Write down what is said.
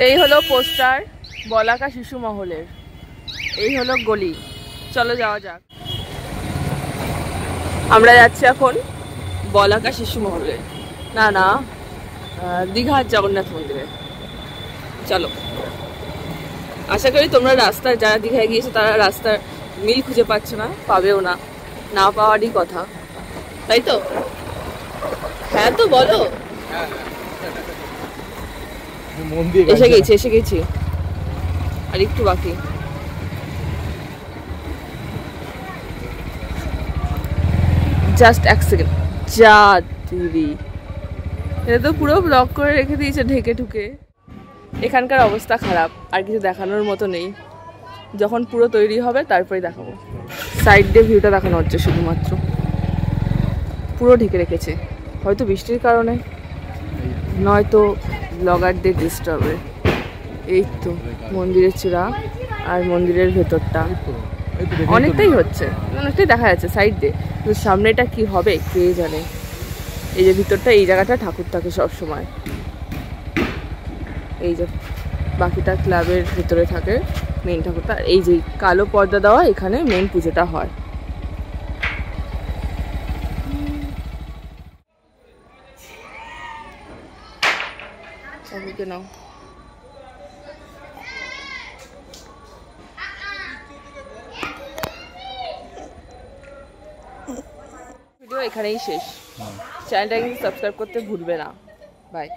এই হলো পোস্টার বলাকা শিশু মহলের, এই হলো গলি। চলো যাওয়া যাক। আমরা যাচ্ছি এখন বলাকা শিশু মহলে, না না দীঘার জগন্নাথ মন্দিরে। চলো, আশা করি তোমরা রাস্তার, যারা দীঘায় গিয়েছে তারা রাস্তার মিল খুঁজে পাচ্ছ না, পাবেও না, না পাওয়ারই কথা, তাই তো? হ্যাঁ তো বলো। এসে গেছি আর একটু বাকি। জাস্ট এক সেকেন্ড। যা দিদি, এটা তো পুরো ব্লক করে রেখে দিয়েছে ঢেকে ঢুকে। এখানকার অবস্থা খারাপ, আর কিছু দেখানোর মতো নেই। যখন পুরো তৈরি হবে তারপরে দেখাবো। সাইড দিয়ে ভিউটা দেখানো হচ্ছে শুধুমাত্র, পুরো ঢেকে রেখেছে। হয়তো বৃষ্টির কারণে, নয়তো ব্লগারদের ডিস্টার্বে। এই তো মন্দিরের চূড়া আর মন্দিরের ভেতরটা অনেকটাই হচ্ছে, অনেকটাই দেখা যাচ্ছে সাইড দিয়ে, কিন্তু সামনেটা কি হবে কে জানে। এই যে ভিতরটা, এই জায়গাটা ঠাকুর থাকে সবসময়। এই যে বাকিটা ক্লাবের ভিতরে থাকে মেন ঠাকুরটা। এই যে কালো পর্দা দেওয়া, এখানে মেন পুজোটা হয়। সবাইকে নাও। ভিডিও এখানেই শেষ। চ্যানেলটা কিন্তু সাবস্ক্রাইব করতে ভুলবে না। বাই।